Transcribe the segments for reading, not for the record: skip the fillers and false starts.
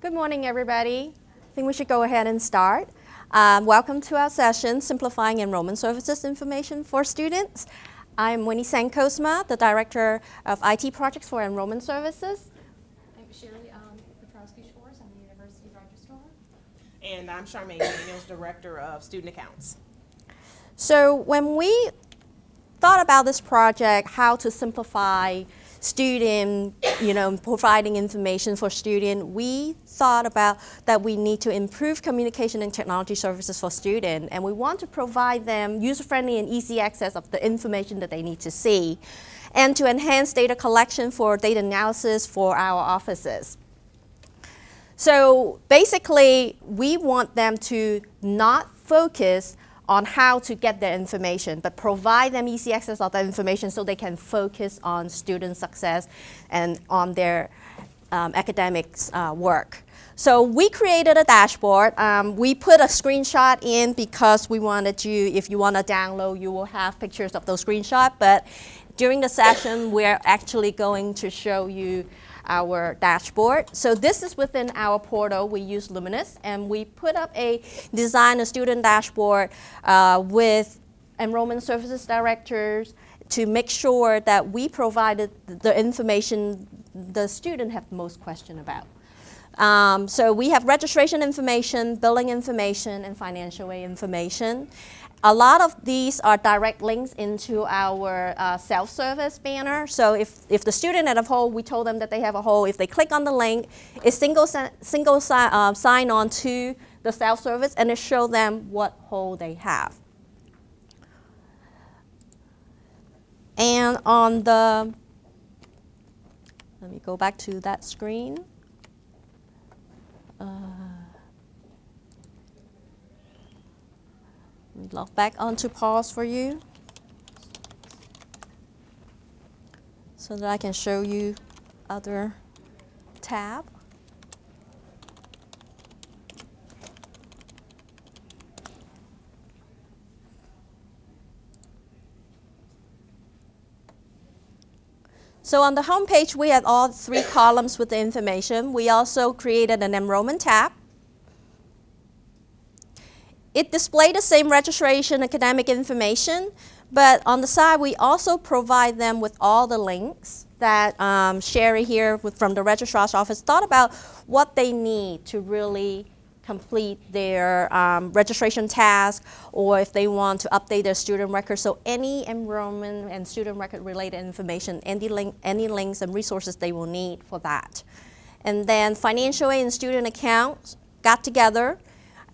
Good morning, everybody. I think we should go ahead and start. Welcome to our session, Simplifying Enrollment Services Information for Students. I'm Winnie Sankosma, the Director of IT Projects for Enrollment Services. I'm Shirley Petrowski-Schwartz. I'm the University Registrar. And I'm Charmaine Daniels, Director of Student Accounts. So when we thought about this project, how to simplify student, providing information for students, we thought about that we need to improve communication and technology services for students, and we want to provide them user-friendly and easy access of the information that they need to see, and to enhance data collection for data analysis for our offices. So basically, we want them to not focus on how to get their information, but provide them easy access of that information so they can focus on student success and on their academics work. So we created a dashboard. We put a screenshot in because we wanted you, if you want to download, you will have pictures of those screenshots, but during the session, we're actually going to show you our dashboard. So this is within our portal. We use Luminous, and we put up a student dashboard with enrollment services directors to make sure that we provided the information the student have the most question about. So we have registration information, billing information, and financial aid information. A lot of these are direct links into our self-service banner. So if the student had a hole, we told them that they have a hole. If they click on the link, it's single sign on to the self-service, and it shows them what hole they have. And on the, let me go back to that screen. Let me log back onto pause for you so that I can show you other tab. So on the home page, we have all three columns with the information. We also created an enrollment tab. It displayed the same registration academic information, but on the side, we also provide them with all the links that Sherry here from the registrar's office thought about what they need to really complete their registration task, or if they want to update their student record. So any enrollment and student record related information, any links and resources they will need for that. And then financial aid and student accounts got together,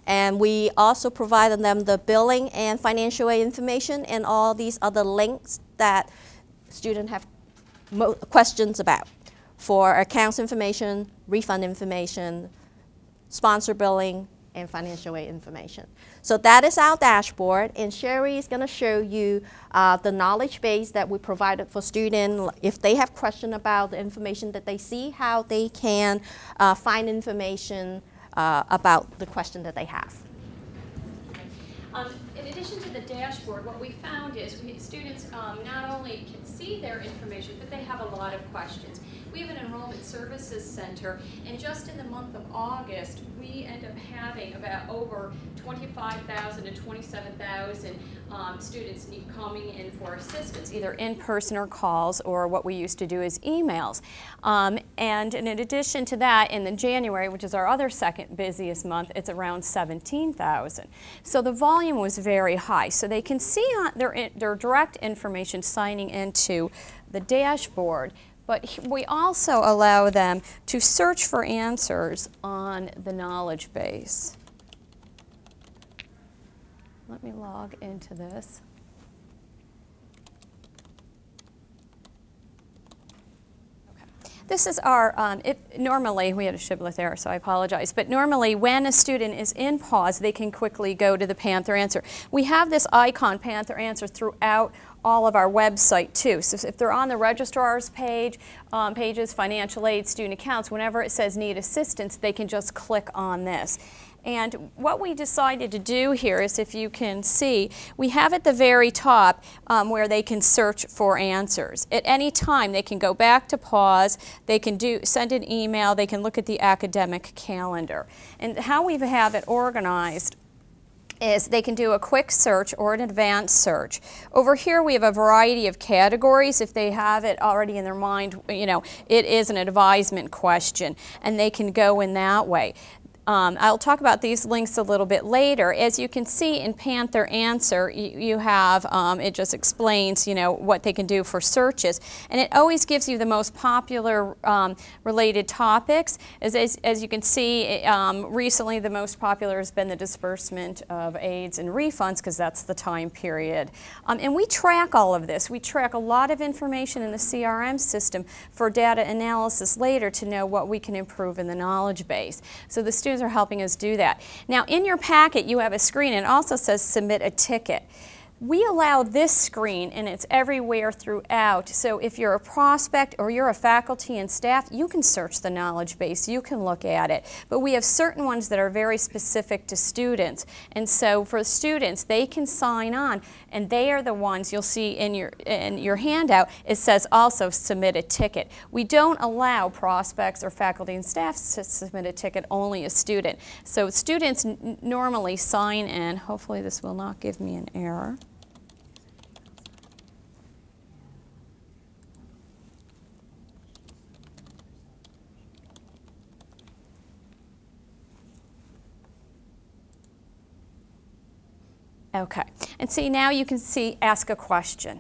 and we also provided them the billing and financial aid information and all these other links that students have questions about for accounts information, refund information, sponsor billing, and financial aid information. So that is our dashboard, and Sherry is going to show you the knowledge base that we provided for students. If they have questions about the information that they see, how they can find information about the question that they have. In addition to the dashboard, what we found is students not only can see their information, but they have a lot of questions. We have an enrollment services center, and just in the month of August, we end up having about over 25,000 to 27,000 students coming in for assistance, either in person or calls, or what we used to do is emails. And in addition to that, in January, which is our other second busiest month, it's around 17,000. So the volume was very high. So they can see on their direct information signing into the dashboard, but we also allow them to search for answers on the knowledge base. Let me log into this. This is our, normally, we had a shibboleth error, so I apologize, but normally when a student is in pause, they can quickly go to the Panther answer. We have this icon, Panther answer, throughout all of our website too. So if they're on the registrar's page, pages, financial aid, student accounts, whenever it says need assistance, they can just click on this. And what we decided to do here is, if you can see, we have at the very top where they can search for answers. At any time, they can go back to pause, they can send an email, they can look at the academic calendar. And how we have it organized is they can do a quick search or an advanced search. Over here we have a variety of categories. If they have it already in their mind, you know, it is an advisement question, and they can go in that way. I'll talk about these links a little bit later. As you can see in Panther Answer, you have, it just explains, you know, what they can do for searches. And it always gives you the most popular related topics. As you can see, recently the most popular has been the disbursement of aids and refunds, because that's the time period. And we track all of this. We track a lot of information in the CRM system for data analysis later to know what we can improve in the knowledge base. So the students are helping us do that. Now, in your packet you have a screen, and it also says submit a ticket. We allow this screen, and it's everywhere throughout, so if you're a prospect or you're a faculty and staff, you can search the knowledge base, you can look at it. But we have certain ones that are very specific to students, and so for students, they can sign on, and they are the ones you'll see in your handout. It says also submit a ticket. We don't allow prospects or faculty and staff to submit a ticket, only a student. So students normally sign in. Hopefully this will not give me an error. Okay, and see, now you can see ask a question.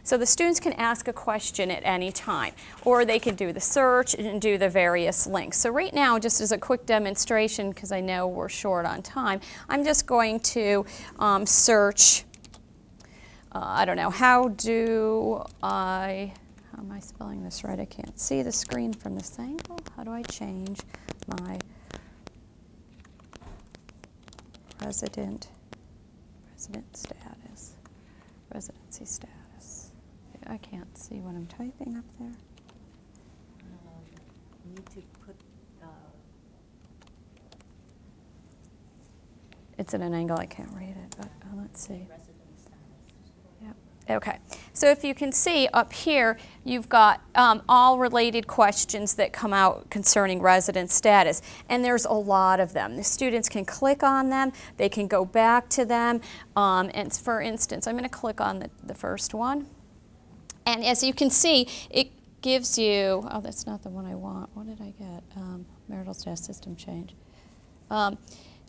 So the students can ask a question at any time, or they can do the search and do the various links. So right now, just as a quick demonstration, because I know we're short on time, I'm just going to search, I don't know, how am I spelling this right? I can't see the screen from this angle. How do I change my residency status? I can't see what I'm typing up there. You need to put. It's at an angle I can't read it, but let's see. Yep. Okay. So if you can see up here, you've got all related questions that come out concerning resident status, and there's a lot of them. The students can click on them, they can go back to them, and for instance, I'm going to click on the first one, and as you can see, it gives you, oh, that's not the one I want. What did I get? Marital status system change.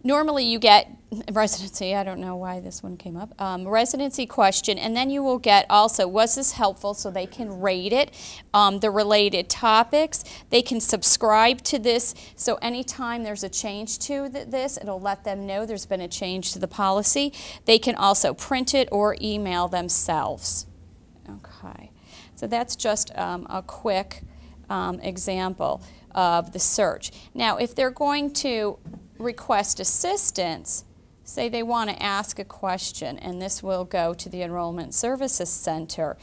Normally you get residency, I don't know why this one came up, residency question, and then you will get also, was this helpful, so they can rate it, the related topics. They can subscribe to this, so anytime there's a change to this, it'll let them know there's been a change to the policy. They can also print it or email themselves. Okay, so that's just a quick example of the search. Now, if they're going to request assistance, say they want to ask a question, and this will go to the Enrollment Services Center.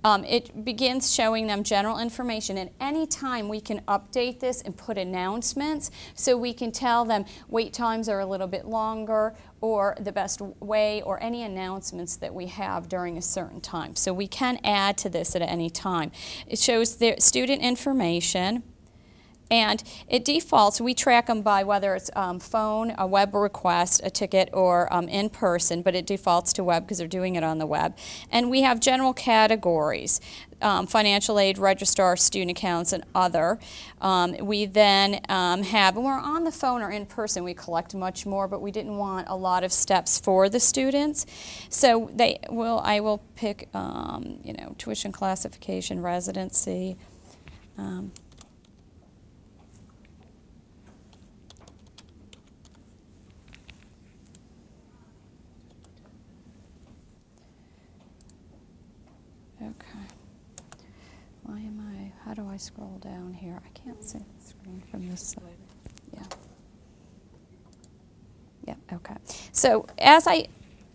It begins showing them general information, and any time we can update this and put announcements, so we can tell them wait times are a little bit longer, or the best way, or any announcements that we have during a certain time. So we can add to this at any time. It shows the student information, and it defaults, we track them by whether it's phone, a web request, a ticket, or in person, but it defaults to web because they're doing it on the web. And we have general categories, financial aid, registrar, student accounts, and other. We then have, when we're on the phone or in person, we collect much more, but we didn't want a lot of steps for the students. So I will pick, you know, tuition classification, residency. How do I scroll down here? I can't see the screen from this side. Yeah. Yeah, okay. So as I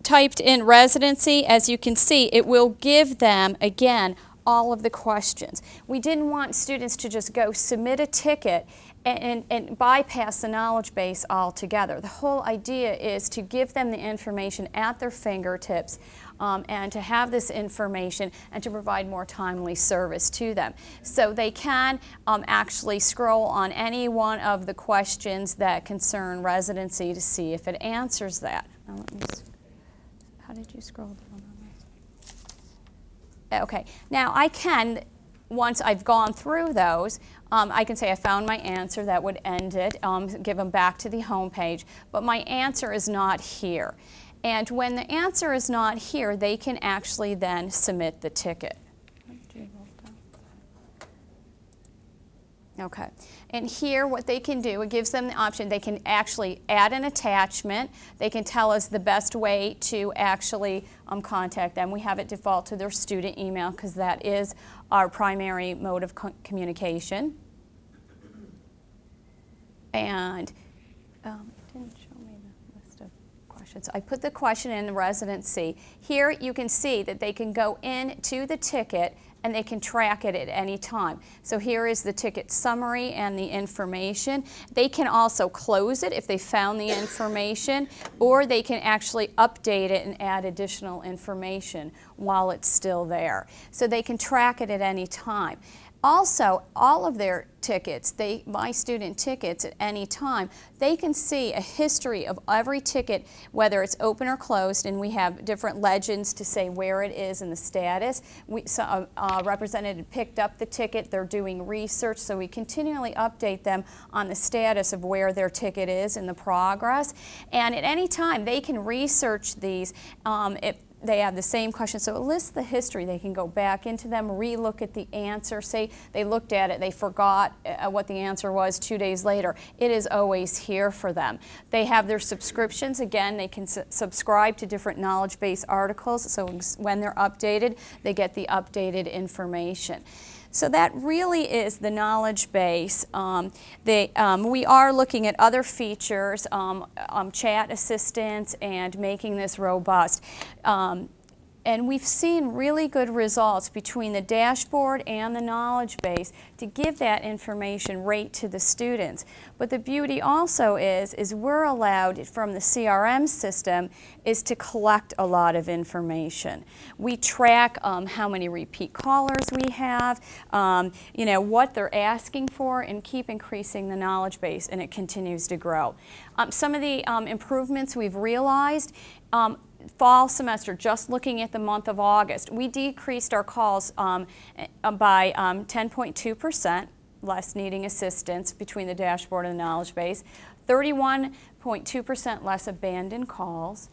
typed in residency, as you can see, it will give them, again, all of the questions. We didn't want students to just go submit a ticket and bypass the knowledge base altogether. The whole idea is to give them the information at their fingertips and to have this information and to provide more timely service to them. So they can actually scroll on any one of the questions that concern residency to see if it answers that. Now let me how did you scroll down on this? Okay, now I can, once I've gone through those, I can say I found my answer. That would end it, give them back to the home page. But my answer is not here. And when the answer is not here, they can actually then submit the ticket. Okay, and here what they can do, it gives them the option, they can actually add an attachment. They can tell us the best way to actually contact them. We have it default to their student email because that is our primary mode of communication. And it didn't show me the list of questions. I put the question in the residency. Here you can see that they can go into the ticket and they can track it at any time. So here is the ticket summary and the information. They can also close it if they found the information, or they can actually update it and add additional information while it's still there. So they can track it at any time. Also, all of their tickets, my student tickets at any time, they can see a history of every ticket, whether it's open or closed, and we have different legends to say where it is and the status. A representative picked up the ticket, they're doing research, so we continually update them on the status of where their ticket is and the progress. And at any time, they can research these if they have the same question. So it lists the history. They can go back into them, re-look at the answer. Say they looked at it, they forgot what the answer was 2 days later. It is always here for them. They have their subscriptions. Again, they can subscribe to different knowledge base articles. So when they're updated, they get the updated information. So that really is the knowledge base. We are looking at other features, chat assistance, and making this robust. And we've seen really good results between the dashboard and the knowledge base to give that information right to the students. But the beauty also is we're allowed from the CRM system is to collect a lot of information. We track how many repeat callers we have, you know, what they're asking for, and keep increasing the knowledge base, and it continues to grow. Some of the improvements we've realized, fall semester, just looking at the month of August, we decreased our calls by 10.2%, less needing assistance between the dashboard and the knowledge base, 31.2% less abandoned calls.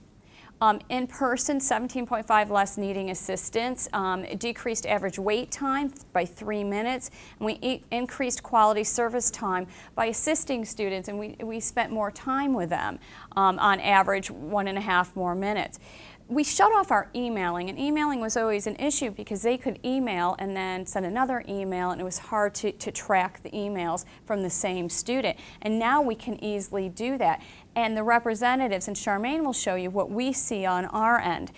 In person, 17.5 less needing assistance. It decreased average wait time by 3 minutes, and we increased quality service time by assisting students, and we spent more time with them, on average 1.5 more minutes. We shut off our emailing, and emailing was always an issue because they could email and then send another email, and it was hard to track the emails from the same student. And now we can easily do that. And the representatives, and Charmaine will show you what we see on our end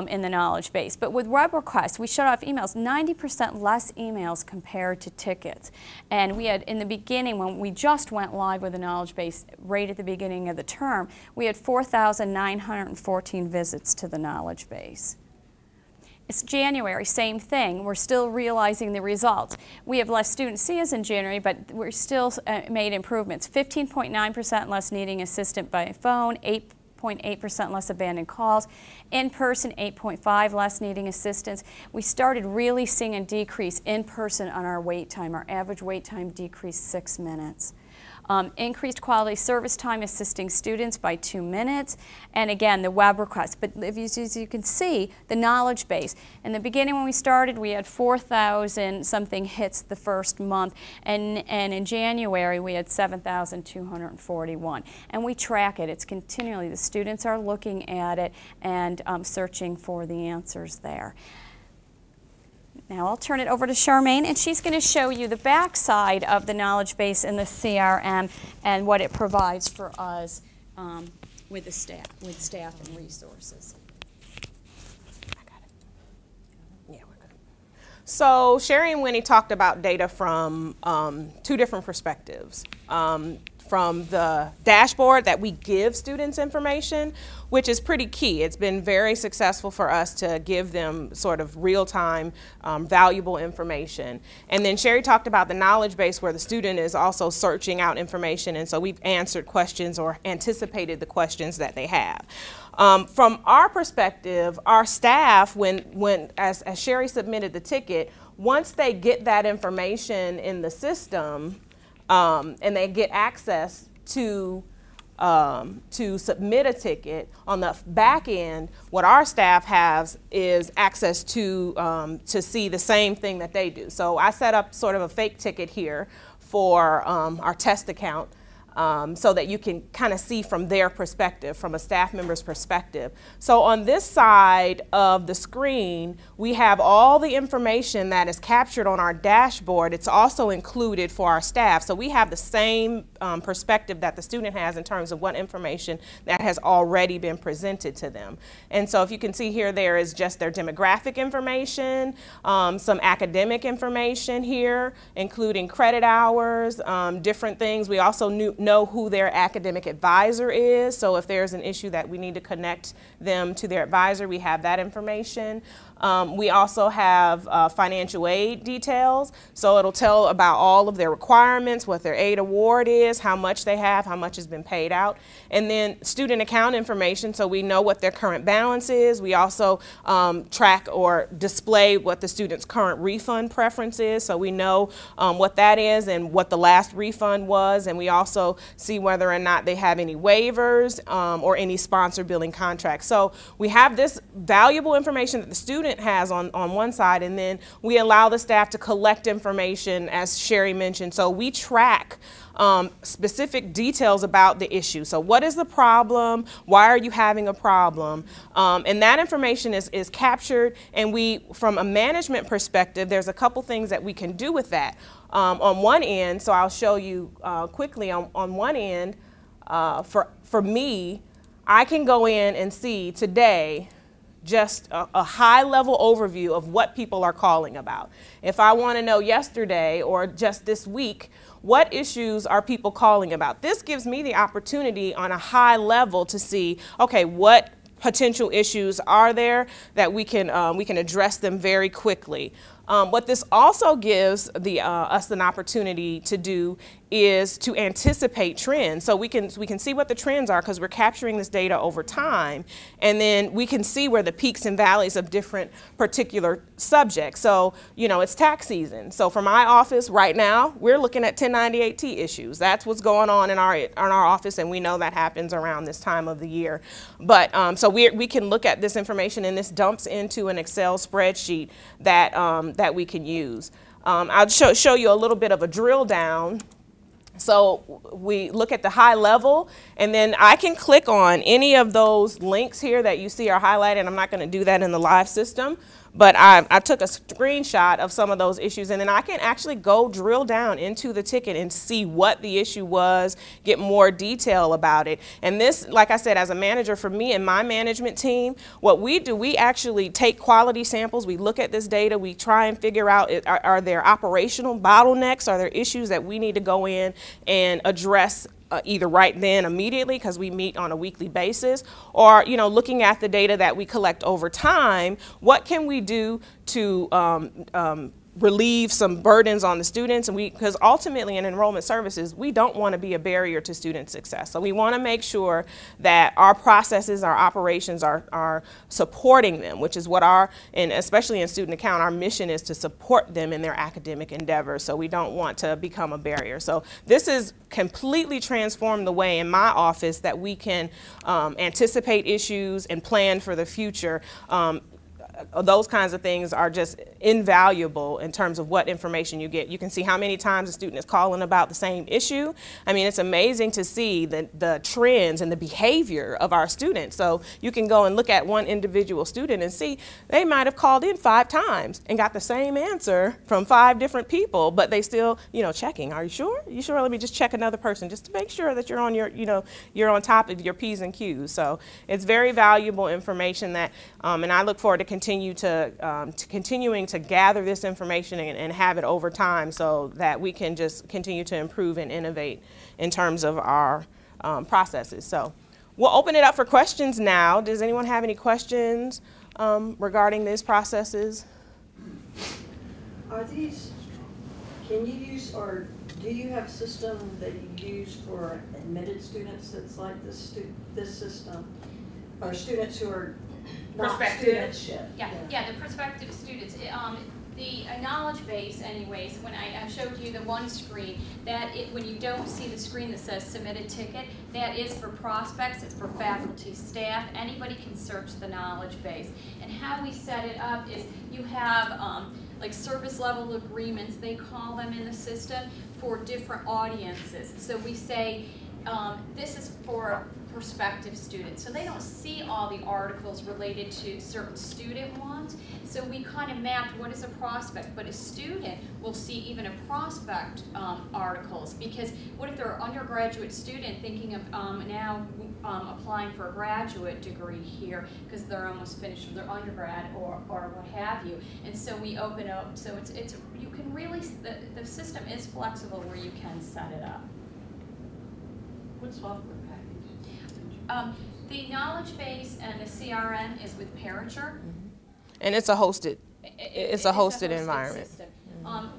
in the knowledge base. But with web requests, we shut off emails, 90% less emails compared to tickets. And we had, in the beginning, when we just went live with the knowledge base right at the beginning of the term, we had 4,914 visits to the knowledge base. It's January, same thing. We're still realizing the results. We have less students see us in January, but we're still made improvements. 15.9% less needing assistance by phone, 8.8% less abandoned calls. In person, 8.5% less needing assistance. We started really seeing a decrease in person on our wait time. Our average wait time decreased 6 minutes. Increased quality service time assisting students by 2 minutes, and again the web requests. But as you can see, the knowledge base. In the beginning when we started, we had 4,000 something hits the first month, and in January we had 7,241. And we track it. It's continually, the students are looking at it and searching for the answers there. Now I'll turn it over to Charmaine, and she's going to show you the back side of the knowledge base in the CRM and what it provides for us with staff and resources. I got it. Yeah, we're good. So Sherry and Winnie talked about data from two different perspectives. From the dashboard that we give students information, which is pretty key. It's been very successful for us to give them sort of real-time, valuable information. And then Sherry talked about the knowledge base where the student is also searching out information, and so we've answered questions or anticipated the questions that they have. From our perspective, our staff, as Sherry submitted the ticket, once they get that information in the system, and they get access to submit a ticket, on the back end, what our staff has is access to see the same thing that they do. So I set up sort of a fake ticket here for our test account, so that you can kind of see from their perspective, from a staff member's perspective. So on this side of the screen, we have all the information that is captured on our dashboard. It's also included for our staff. So we have the same perspective that the student has in terms of what information that has already been presented to them. And so if you can see here, there is just their demographic information, some academic information here, including credit hours, different things. We also know who their academic advisor is. So if there's an issue that we need to connect them to their advisor, we have that information. We also have financial aid details. So it'll tell about all of their requirements, what their aid award is, how much they have, how much has been paid out. And then student account information, so we know what their current balance is. We also track or display what the student's current refund preference is, so we know what that is and what the last refund was. And we also see whether or not they have any waivers or any sponsor billing contracts. So we have this valuable information that the student has on one side, and then we allow the staff to collect information, as Sherry mentioned. So we track specific details about the issue. So what is the problem? Why are you having a problem? And that information is captured, and we, from a management perspective, there's a couple things that we can do with that. On one end, so I'll show you quickly, on one end, for me, I can go in and see today just a high-level overview of what people are calling about. If I want to know yesterday or just this week, what issues are people calling about? This gives me the opportunity on a high level to see, okay, what potential issues are there that we can address them very quickly. What this also gives us an opportunity to do is to anticipate trends. So we can see what the trends are because we're capturing this data over time, and then we can see where the peaks and valleys of different particular subjects. So, you know, it's tax season. So for my office right now, we're looking at 1098T issues. That's what's going on in our office, and we know that happens around this time of the year. But so we can look at this information, and this dumps into an Excel spreadsheet that we can use. I'll show you a little bit of a drill down. So we look at the high level, and then I can click on any of those links here that you see are highlighted. I'm not going to do that in the live system, but I took a screenshot of some of those issues, and then I can actually go drill down into the ticket and see what the issue was, get more detail about it. And this, like I said, as a manager, for me and my management team, what we do, we actually take quality samples, we look at this data, we try and figure out, are there operational bottlenecks, are there issues that we need to go in and address either right then immediately, because we meet on a weekly basis, or, you know, looking at the data that we collect over time, what can we do to relieve some burdens on the students? And because ultimately in enrollment services, we don't want to be a barrier to student success. So we want to make sure that our processes, our operations are supporting them, which is what and especially in student account, our mission is to support them in their academic endeavors. So we don't want to become a barrier. So this is completely transformed the way in my office that we can anticipate issues and plan for the future. Those kinds of things are just invaluable in terms of what information you get. You can see how many times a student is calling about the same issue. I mean, it's amazing to see the trends and the behavior of our students. So you can go and look at one individual student and see they might have called in 5 times and got the same answer from 5 different people, but they still, you know, checking. Are you sure? You sure? Let me just check another person just to make sure that you're on your, you know, you're on top of your P's and Q's. So it's very valuable information that, and I look forward to continuing continuing to gather this information and have it over time so that we can just continue to improve and innovate in terms of our processes. So we'll open it up for questions now. Does anyone have any questions regarding these processes? Are these, can you use, or do you have a system that you use for admitted students that's like this system? Or students who are not students yet? Yeah, the prospective students. The knowledge base, anyways, when I showed you the one screen, when you don't see the screen that says submit a ticket, that is for prospects, it's for faculty, staff, anybody can search the knowledge base. And how we set it up is you have like service level agreements, they call them in the system, for different audiences. So we say, this is for prospective students. So they don't see all the articles related to certain student ones. So we kind of mapped what is a prospect, but a student will see even a prospect articles, because what if they're an undergraduate student thinking of now applying for a graduate degree here because they're almost finished with their undergrad or what have you. And so we open up, so it's you can really, the system is flexible where you can set it up. What software package? The knowledge base and the CRM is with Parature. And it's a hosted, it's a hosted environment. System.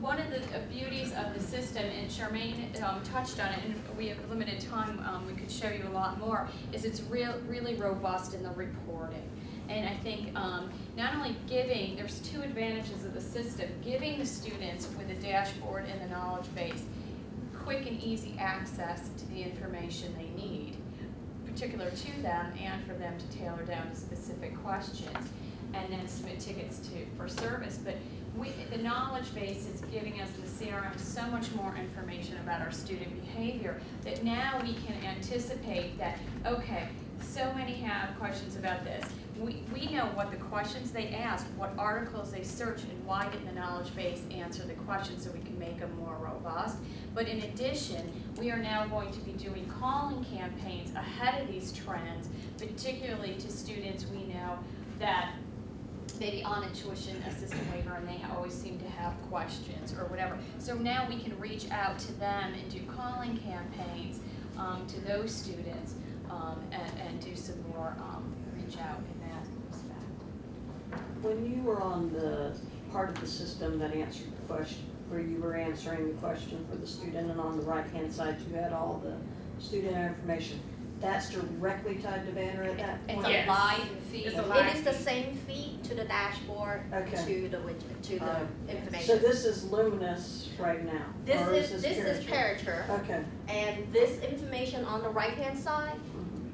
One of the beauties of the system, and Charmaine touched on it, and we have limited time, we could show you a lot more, is it's really robust in the reporting. And I think not only giving, there's two advantages of the system, giving the students with a dashboard and the knowledge base quick and easy access to the information they need, particular to them, and for them to tailor down to specific questions, and then submit tickets for service. But the knowledge base is giving us in the CRM so much more information about our student behavior that now we can anticipate that, okay, so many have questions about this. We know what the questions they asked, what articles they searched, and why didn't the knowledge base answer the questions, so we can make them more robust. But in addition, we are now going to be doing calling campaigns ahead of these trends, particularly to students we know that maybe on a tuition assistant waiver and they always seem to have questions or whatever. So now we can reach out to them and do calling campaigns to those students and do some more reach out in that respect. When you were on the part of the system that answered the question, where you were answering the question for the student, and on the right-hand side you had all the student information, that's directly tied to Banner at that point? It's a live feed. It is the same feed to the dashboard, okay, to the widget, to the information. So this is Luminous right now? This is Parature. Okay. And this information on the right-hand side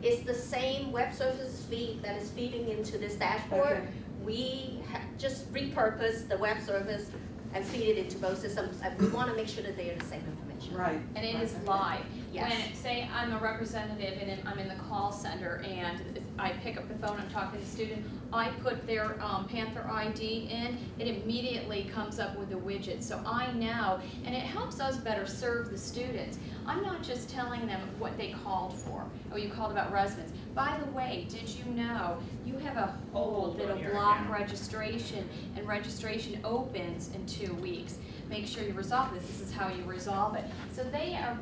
is the same web services feed that is feeding into this dashboard. Okay. We just repurpose the web service and feed it into both systems, and we want to make sure that they are the same information. Right. And it is live. Yes. When, say, I'm a representative and I'm in the call center and I pick up the phone, I'm talking to the student, I put their Panther ID in, it immediately comes up with a widget. So I know, and it helps us better serve the students. I'm not just telling them what they called for. Oh, you called about residence. By the way, did you know you have a whole bit of block registration, and registration opens in 2 weeks. Make sure you resolve this. This is how you resolve it. So they are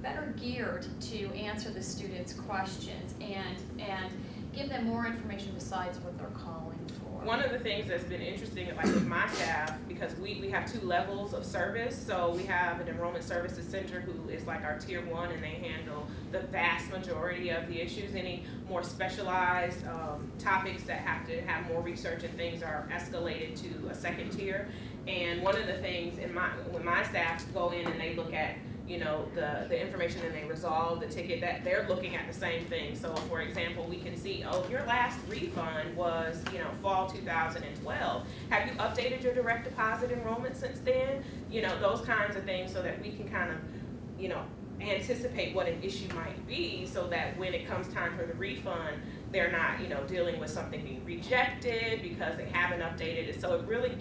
better geared to answer the students' questions and give them more information besides what they're calling for. One of the things that's been interesting, like with my staff, because we have 2 levels of service. So we have an Enrollment Services Center who is like our tier 1, and they handle the vast majority of the issues. Any more specialized topics that have to have more research and things are escalated to a 2nd tier. And one of the things when my staff go in and they look at, you know, the information and they resolve the ticket, that they're looking at the same thing. So for example, we can see, oh, your last refund was, you know, fall 2012. Have you updated your direct deposit enrollment since then? You know, those kinds of things, so that we can kind of, you know, anticipate what an issue might be, so that when it comes time for the refund, they're not, dealing with something being rejected because they haven't updated it. So it really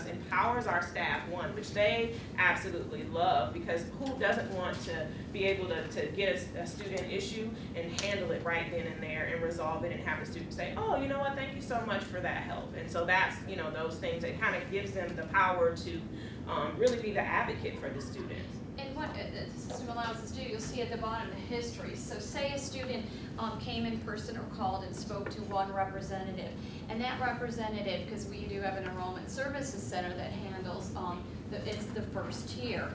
empowers our staff, one, which they absolutely love, because who doesn't want to be able to get a student issue and handle it right then and there and resolve it and have the student say, oh, you know what, thank you so much for that help. And so that's, those things, it kind of gives them the power to really be the advocate for the students. And what the system allows us to do, you'll see at the bottom the history. So say a student came in person or called and spoke to one representative. And that representative, because we do have an enrollment services center that handles, it's the first tier.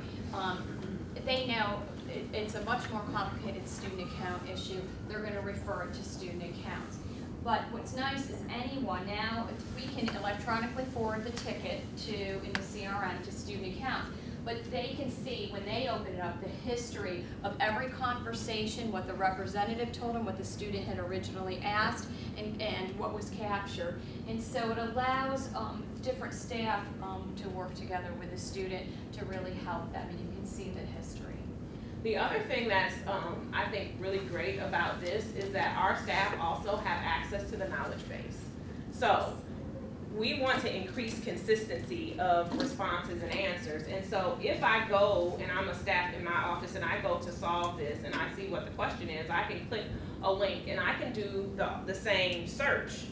They know it's a much more complicated student account issue. They're going to refer it to student accounts. But what's nice is anyone now, we can electronically forward the ticket in the CRM to student accounts. But they can see, when they open it up, the history of every conversation, what the representative told them, what the student had originally asked, and what was captured. And so it allows different staff to work together with the student to really help them, and you can see the history. The other thing that's, I think, really great about this is that our staff also have access to the knowledge base. So we want to increase consistency of responses and answers. And so if I go and I'm a staff in my office and I go to solve this and I see what the question is, I can click a link and I can do the same search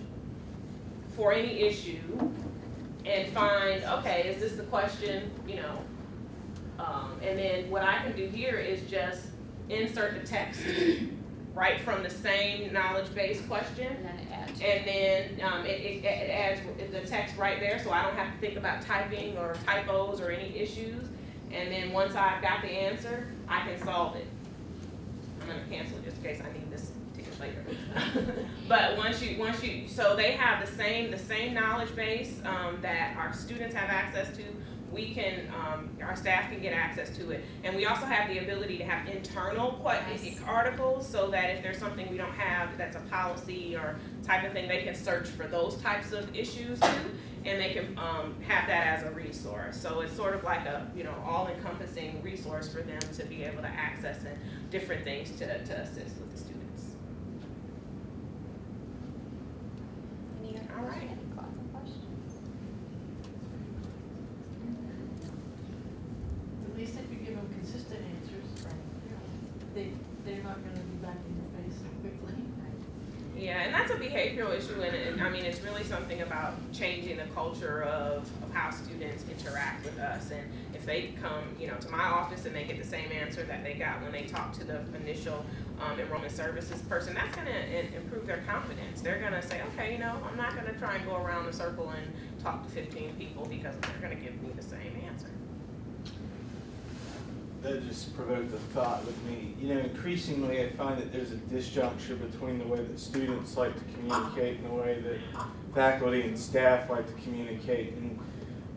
for any issue and find, okay, is this the question, and then what I can do here is just insert the text right from the same knowledge-based question. And then add. And then it adds the text right there, so I don't have to think about typing or typos or any issues. And then once I've got the answer, I can solve it. I'm gonna cancel it just in case I need this ticket later. But so they have the same knowledge base that our students have access to. We can, our staff can get access to it. And we also have the ability to have internal articles, so that if there's something we don't have that's a policy or type of thing, they can search for those types of issues too, and they can have that as a resource. So it's sort of like a all-encompassing resource for them to be able to access and different things to assist with the students. All right. At least if you give them consistent answers, they're not going to be back in your face so quickly. Yeah, and that's a behavioral issue, and I mean, it's really something about changing the culture of how students interact with us. And if they come, to my office and they get the same answer that they got when they talked to the initial enrollment services person, that's going to improve their confidence. They're going to say, okay, I'm not going to try and go around the circle and talk to 15 people because they're going to give me the same answer. That just provoked a thought with me. Increasingly I find that there's a disjuncture between the way that students like to communicate and the way that faculty and staff like to communicate. And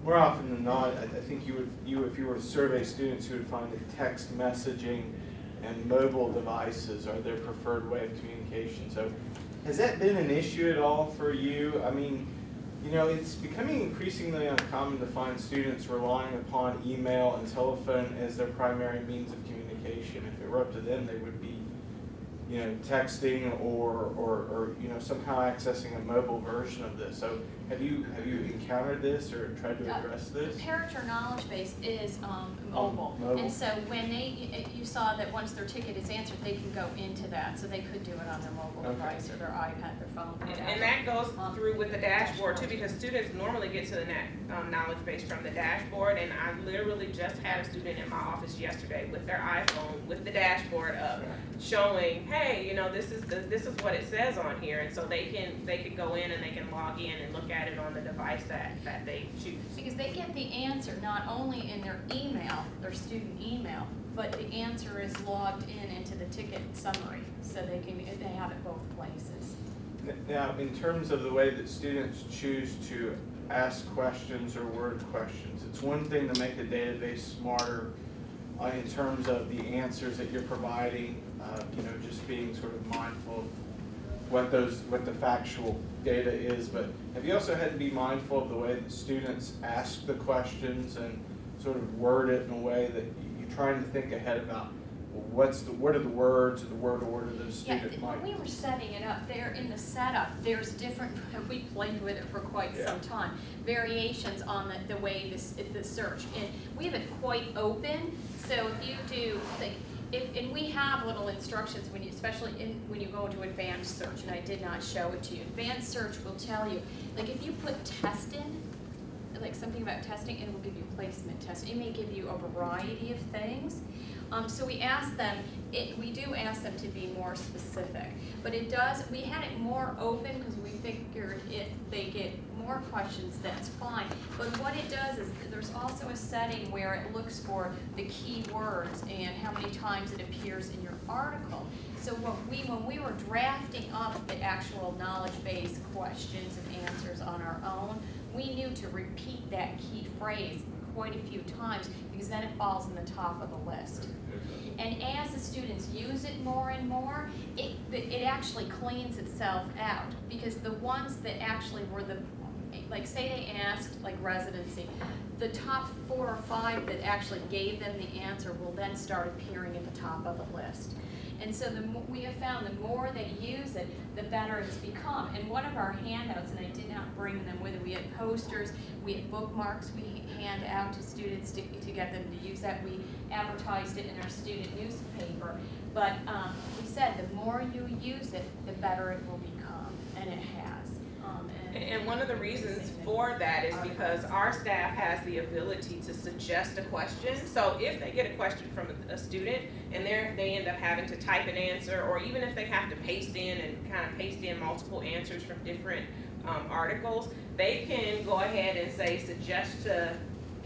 more often than not, I think if you were to survey students, you would find that text messaging and mobile devices are their preferred way of communication. So has that been an issue at all for you? I mean, it's becoming increasingly uncommon to find students relying upon email and telephone as their primary means of communication. If it were up to them, they would be, texting or somehow accessing a mobile version of this. So have you encountered this or tried to address this? The Parature knowledge base is mobile. And so when you saw that once their ticket is answered, they can go into that. So they could do it on their mobile device or their iPad, their phone. And that goes through with the dashboard too, because students normally get to the knowledge base from the dashboard. And I literally just had a student in my office yesterday with their iPhone with the dashboard up, showing, hey, this is what it says on here. And so they can go in and they can log in and look at it on the device that they choose. Because they get the answer not only in their email, their student email, but the answer is logged into the ticket summary, so they have it both places. Now, in terms of the way that students choose to ask questions or word questions, it's one thing to make the database smarter in terms of the answers that you're providing, just being sort of mindful of what the factual data is, but have you also had to be mindful of the way that students ask the questions and sort of word it in a way that you're trying to think ahead about what are the words or the word order that a student might? When we were setting it up, there in the setup, there's different, we played with it for quite some time, variations on the way the search. And we have it quite open, so if you do, like, and we have little instructions when you, especially when you go into advanced search, and I did not show it to you. Advanced search will tell you, like if you put test in, like something about testing, it will give you placement tests. It may give you a variety of things. So we ask them, we do ask them to be more specific, but it does, we had it more open because we figured if they get more questions, that's fine. But what it does is there's also a setting where it looks for the key words and how many times it appears in your article. So when we were drafting up the actual knowledge-based questions and answers on our own, we knew to repeat that key phrase quite a few times because then it falls in the top of the list. And as the students use it more and more, it actually cleans itself out because the ones that actually were like say they asked like residency, the top 4 or 5 that actually gave them the answer will then start appearing at the top of the list. And so we have found the more they use it, the better it's become. And one of our handouts, and I did not bring them with it, we had posters, we had bookmarks we hand out to students to get them to use that. We advertised it in our student newspaper. But we said the more you use it, the better it will become, and it has. And one of the reasons for that is because our staff has the ability to suggest a question. So if they get a question from a student and they end up having to type an answer, or even if they have to paste in and kind of paste in multiple answers from different articles, they can go ahead and say suggest to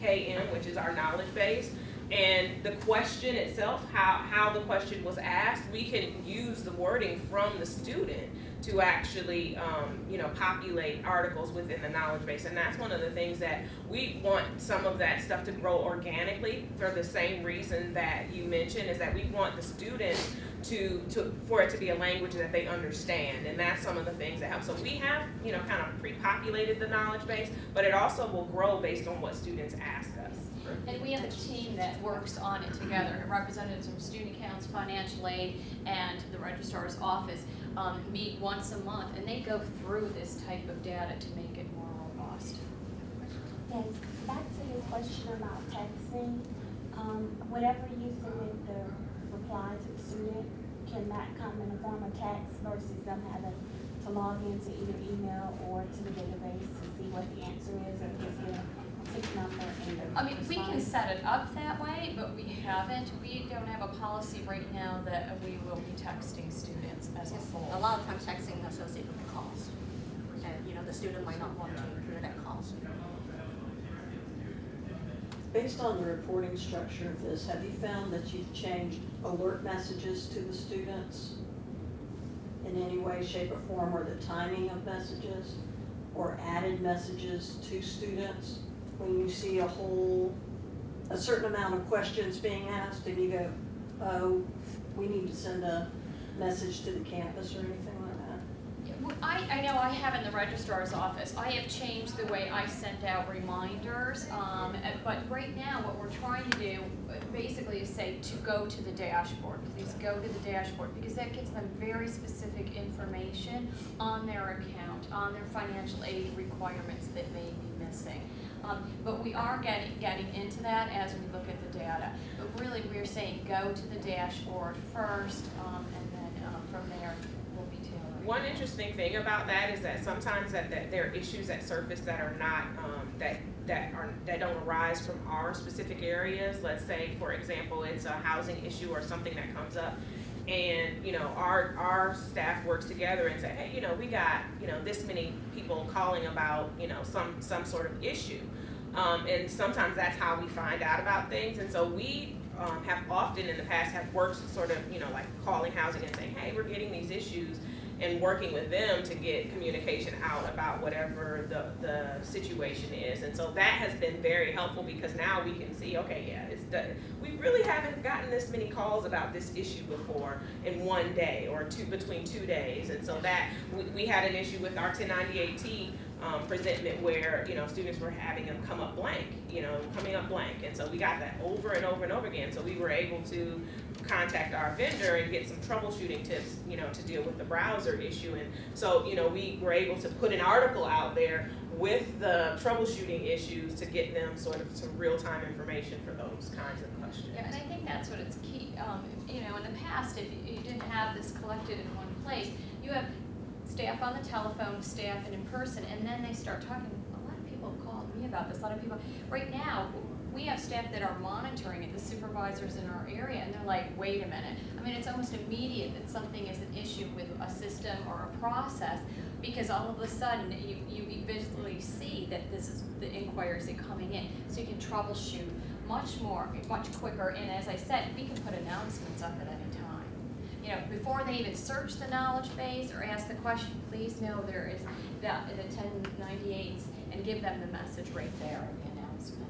KM, which is our knowledge base. And the question itself, how the question was asked, we can use the wording from the student to actually, populate articles within the knowledge base. And that's one of the things that we want some of that stuff to grow organically for the same reason that you mentioned, is that we want the students for it to be a language that they understand. And that's some of the things that help. So we have, kind of pre-populated the knowledge base, but it also will grow based on what students ask us. And we have a team that works on it together. Representatives from student accounts, financial aid, and the registrar's office meet once a month, and they go through this type of data to make it more robust. Yes, back to your question about texting, whatever you submit the reply to the student, can that come in the form of text versus them having to log into either email or to the database to see what the answer is, or just get a tick number in the response? We can set it up that way, but we haven't. We don't have a policy right now that we will be texting students as a whole. A lot of times texting is associated with cost. And the student might not want to incur that cost. Based on the reporting structure of this, have you found that you've changed alert messages to the students in any way, shape, or form, or the timing of messages, or added messages to students when you see a certain amount of questions being asked and you go, oh, we need to send a message to the campus or anything like that? I know I have in the registrar's office, I have changed the way I send out reminders, but right now what we're trying to do basically is say to go to the dashboard. Please go to the dashboard, because that gives them very specific information on their account, on their financial aid requirements that may be missing. But we are getting into that as we look at the data. But really we're saying go to the dashboard first, and then from there we'll be tailoring. One interesting thing about that is that sometimes that there are issues that surface that are not that don't arise from our specific areas. Let's say, for example, it's a housing issue or something that comes up, and our staff works together and say, hey, we got this many people calling about some sort of issue, and sometimes that's how we find out about things. And so we have often in the past have worked sort of like calling housing and saying, hey, we're getting these issues, and working with them to get communication out about whatever the situation is. And so that has been very helpful, because now we can see, okay, yeah, we really haven't gotten this many calls about this issue before in one day or between 2 days. And so that we had an issue with our 1098T presentment where students were having them come up blank, coming up blank, and so we got that over and over and over again. So we were able to contact our vendor and get some troubleshooting tips, you know, to deal with the browser issue. And so, you know, we were able to put an article out there with the troubleshooting issues to get them sort of some real-time information for those kinds of questions. Yeah, and I think that's what it's key. You know, in the past, if you didn't have this collected in one place, you have staff on the telephone, staff and in person, and then they start talking. A lot of people have called me about this. A lot of people, right now, we have staff that are monitoring it, the supervisors in our area, and they're like, wait a minute. I mean, it's almost immediate that something is an issue with a system or a process, because all of a sudden you visually see that this is the inquiries that are coming in, so you can troubleshoot much quicker. And as I said, we can put announcements up at any time. You know, before they even search the knowledge base or ask the question, please know there is the 1098s, and give them the message right there in the announcement.